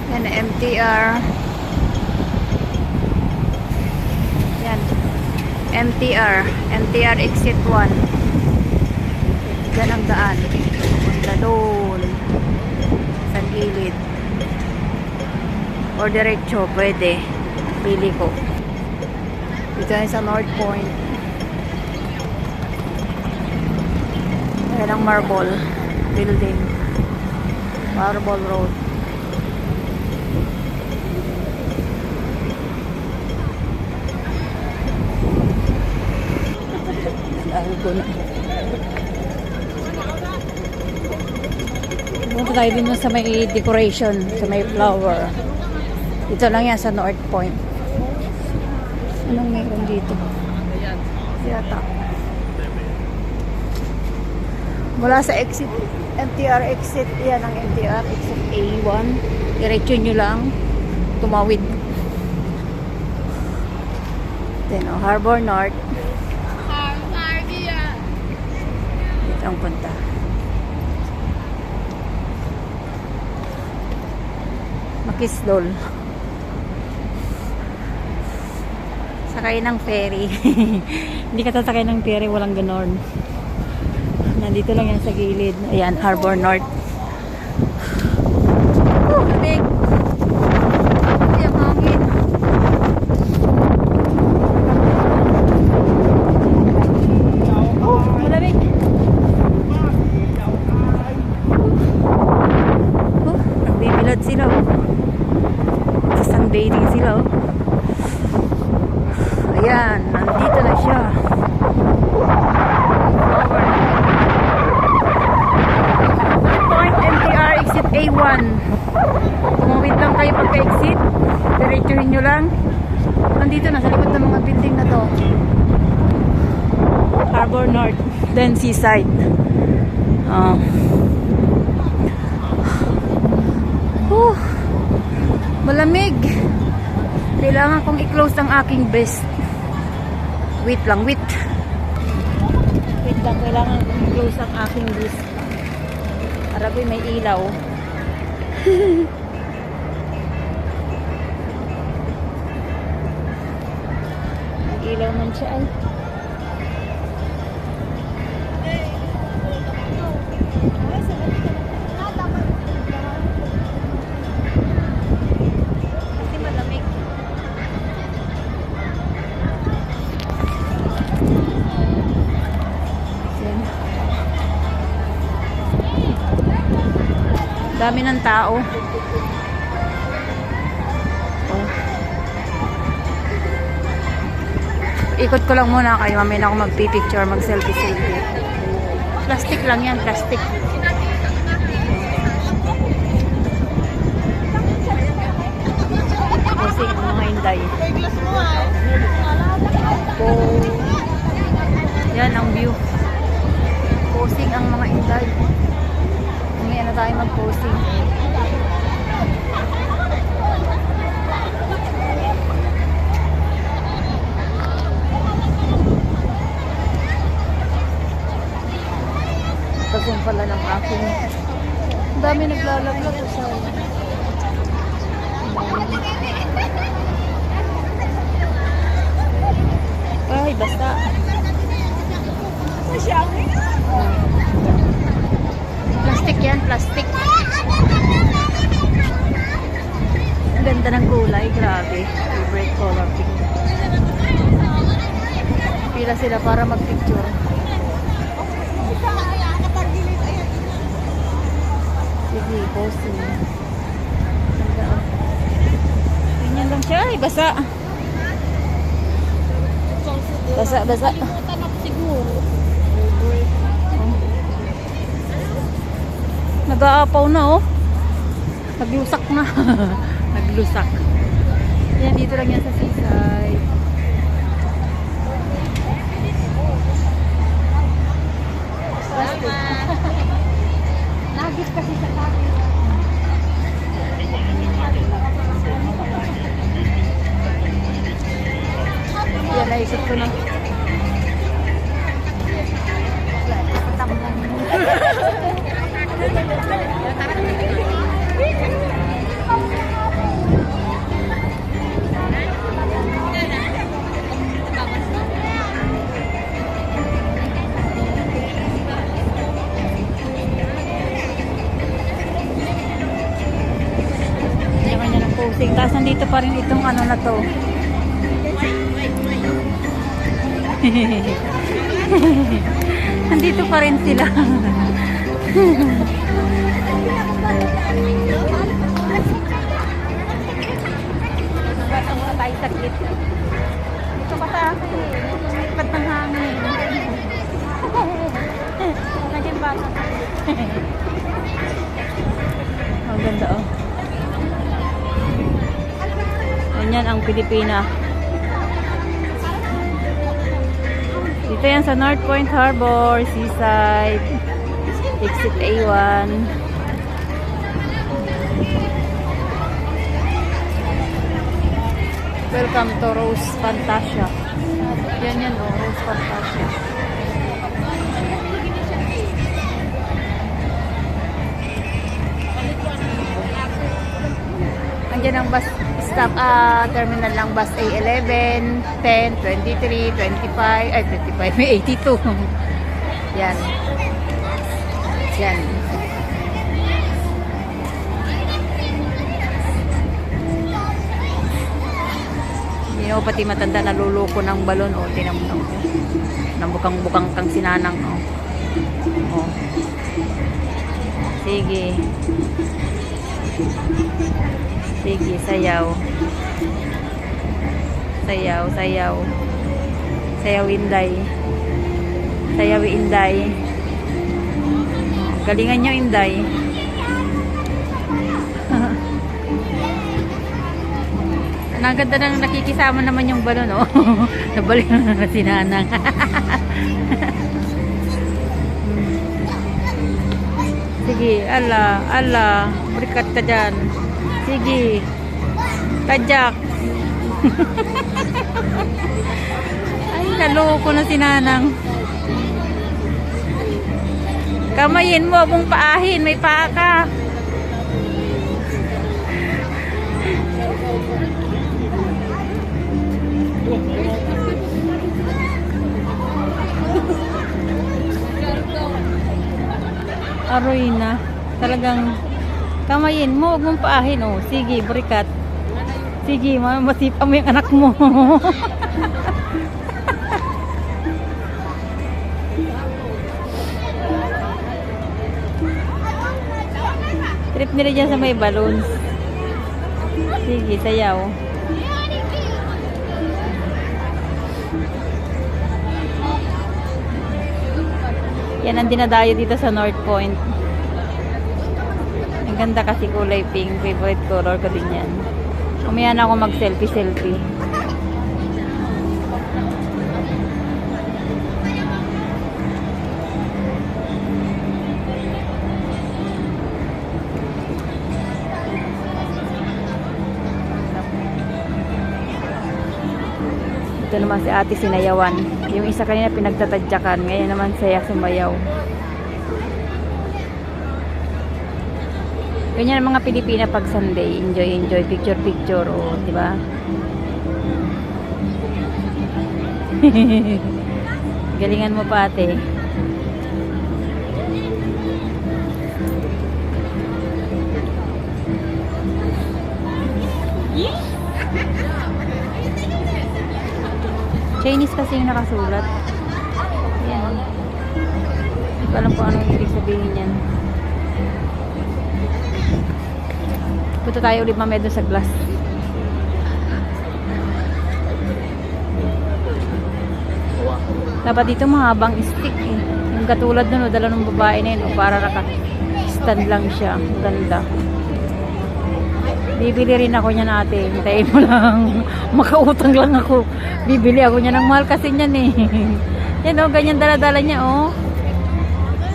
Yan, MTR. Yan. MTR exit 1. Diyan ang daan. Punta doon. Sa gilid. Or diretso, pwede. Pili ko. Dito na sa North Point. Ayan ang Marble Building. Marble Road. Punta tayo din sa may decoration, sa may flower. Ito lang yan sa North Point. Anong meron dito? Yata. Mula sa exit, MTR exit, yan ang MTR exit A1. Diretso nyo lang. Tumawid. Then, Harbor North. Dito ang punta. Makisdol. Sakay ng ferry. Hindi ka sasakay ng ferry, walang ganon. Nandito lang yan sa gilid. Ayan, Harbor North. Lamig. Ayan, hangin. Malamig. Nagbibilad sila. Sunbathing sila. Ayan, nandito na siya. Point MTR exit A1. Tumawid lang kayo pagka-exit. Diretsuhin nyo lang. Nandito na sa likod ng mga building na to. Harbor North. Then Seaside. Malamig. Kailangan kong i-close ang aking vest. Wait lang, wait. Wait lang, kailangan kong i-close ang aking vest. Arabi may ilaw. May ilaw man siya ay. Dami ng tao. Oh. Ikot ko lang muna kayo. Mamaya na ako magpipicture, mag-selfie. Plastic lang yan, plastic. Kasi ang mga Inday. Oh. Yan ang view. Posing ang mga Inday. Mamaya na tayo mag-posing. Tapos pala ng aking ang dami naglalaglag sa ay basta plastic yan, plastic. Ang ganda ng kulay, grabe. Favorite color pink. Pila sila para mag-picture. Sige, posting. Ganyan lang siya, ay basa. Basa. Nag-aapaw na oh. Naglusak na. Naglusak. Yan, dito lang yan sa seaside. Nagis kasi sa kaki. Yan, naisip ko na. Patang closing. Tapos nandito pa rin itong ano na to. Nandito pa rin sila. Batang tayo saglit. Dito pa sa akin eh. Ipat ng hangin. Nandiyan ba? Ang ganda oh. Ganyan ang Pilipina. Dito yan sa North Point Harbor, Seaside, Exit A1. Welcome to Rose Fantasia. Yan oh, Rose Fantasia. Andiyan ang bus stop, terminal ng bus A11, 10, 23, 25, ay 25, may 82. Yan. Yan. Hindi na pati matanda naluloko ng balon o tinamnang ng bukang-bukang kang sinanang o. O. Sige. Sige, sayaw. Sayaw, sayaw. Sayaw Inday. Sayaw Inday. Galingan nyo Inday. Ang ganda nang nakikisama naman yung balon, oh. Nabalik na si Nanang. Sige, ala, ala. Burikat ka dyan. Sige. Tadyak. Ay, naloko na si Nanang. Kamayin mo, mong paahin. May paa ka. Aroy na. Talagang kamayin mo, huwag mong paahin. Oh. Sige, burikat. Sige, masipa mo yung anak mo. Trip nila dyan sa may balloons. Sige, sayaw. Yan ang dinadayo dito sa North Point. Ang ganda kasi kulay pink. Favorite color ko din yan. Umaya na ako mag-selfie-selfie. Ito naman si ate sinayawan. Yung isa kanina pinagtatadyakan. Ngayon naman saya sumayaw. Ganyan ang mga Pilipina pag Sunday. Enjoy, enjoy. Picture, picture. O, diba? Galingan mo pa ate. Chinese kasi yung nakasulat. Yan. Hindi ko alam kung anong ibig sabihin yan. Punta tayo ulit mamaya doon sa glass. Dapat dito mahabang stick eh. Yung katulad nun, dala ng babae na yun. O para naka-stand lang siya. Ganda. Bibili rin ako niya natin. Hintayin mo lang. Makautang lang ako. Bibili ako niya ng mahal kasi niyan eh. Yan o, ganyan dala-dala niya o.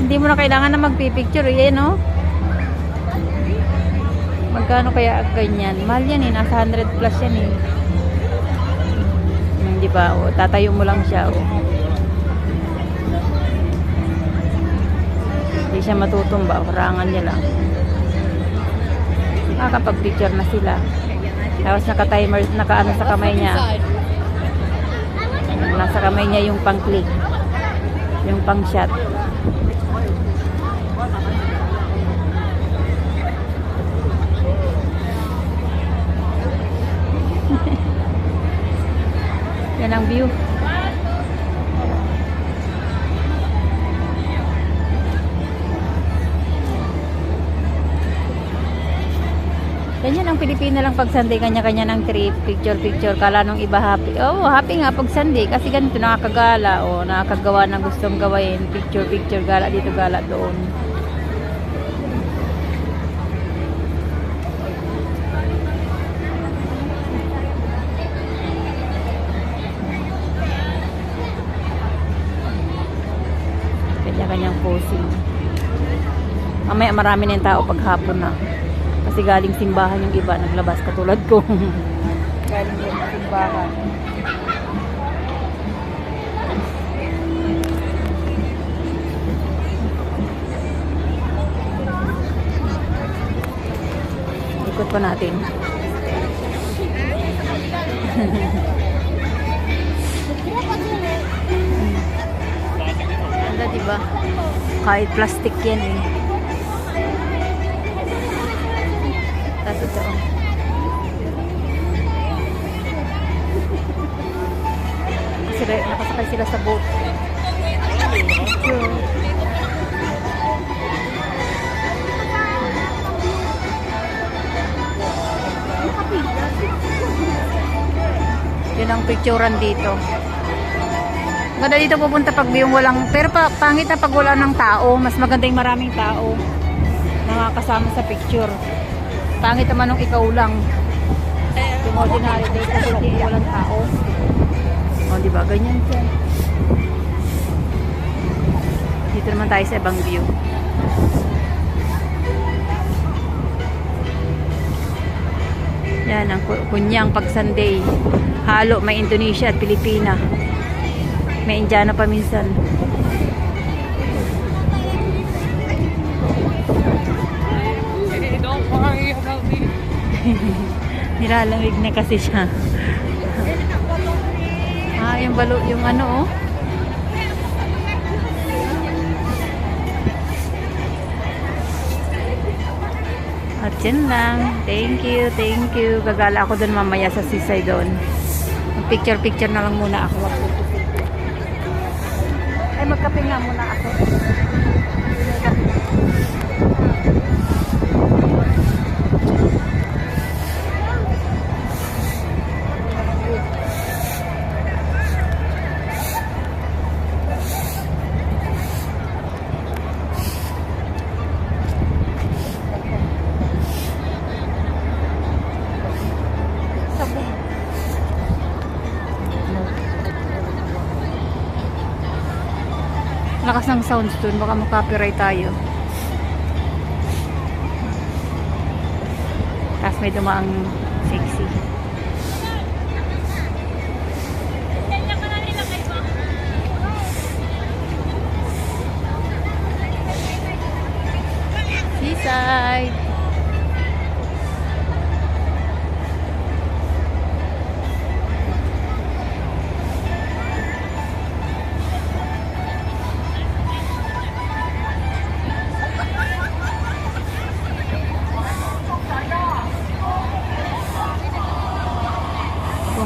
Hindi mo na kailangan na magpipicture. Yan o. Magkano kaya ganyan? Mahal yan eh. Nasa 100 plus yan eh. Hindi ba? O, tatayo mo lang siya o. Hindi siya matutumba. Parangan niya lang. Nakakapag-picture na sila. Tapos naka-timer, naka-ano sa kamay niya. Nasa kamay niya yung pang-click. Yung pang-shot. Yan ang view. Ganyan ang Pilipina lang pag Sunday, kanya-kanya ng trip, picture-picture. Kala nung iba happy. Oh, happy nga pag Sunday kasi ganito nakakagala o nakakagawa ng gustong gawain. Picture-picture, gala dito, gala doon. Kanya-kanyang posing. Mamaya marami na yung tao pag hapon na. Kasi galing simbahan yung iba, naglabas katulad ko. Galing din sa simbahan. Ikot pa natin. Ganda, diba? Kahit plastic yan eh. Tapos ito. Nakasakay sila sa boat. Yun ang picturean dito. Maganda dito pupunta pag yung walang, pero pangit na pag wala ng tao. Mas maganda yung maraming tao nakakasama sa picture. Pangit naman nung ikaw lang. Yung ordinary day kasi hindi walang tao. O, diba? Ganyan siya. Dito naman tayo sa ibang view. Yan, ang kunyang pag Sunday. Halo, may Indonesia at Pilipina. May Indiana pa minsan. Don't worry about me. Nilalamig na kasi siya. Yung balo, yung ano, oh. At yan lang. Thank you, thank you. Gagala ako dun mamaya sa seaside doon. Picture-picture na lang muna ako. Ay, magkape nga muna ako. Lakas ng sounds dun, baka makapiright tayo. Tapos may dumaang sexy. Seaside.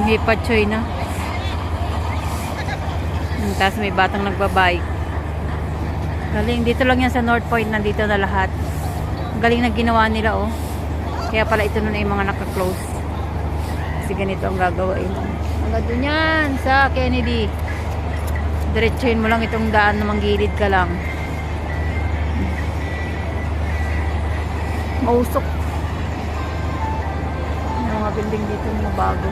Hipachoy na. Tapos may batang nagbabike. Galing. Dito lang yan sa North Point. Nandito na lahat. Galing na ginawa nila, oh. Kaya pala ito na yung mga naka-close. Kasi ganito ang gagawin. Hanggang doon yan sa Kennedy. Diretsuhin mo lang itong daan na manggilid ka lang. Mausok. Yung mga building dito mga bago.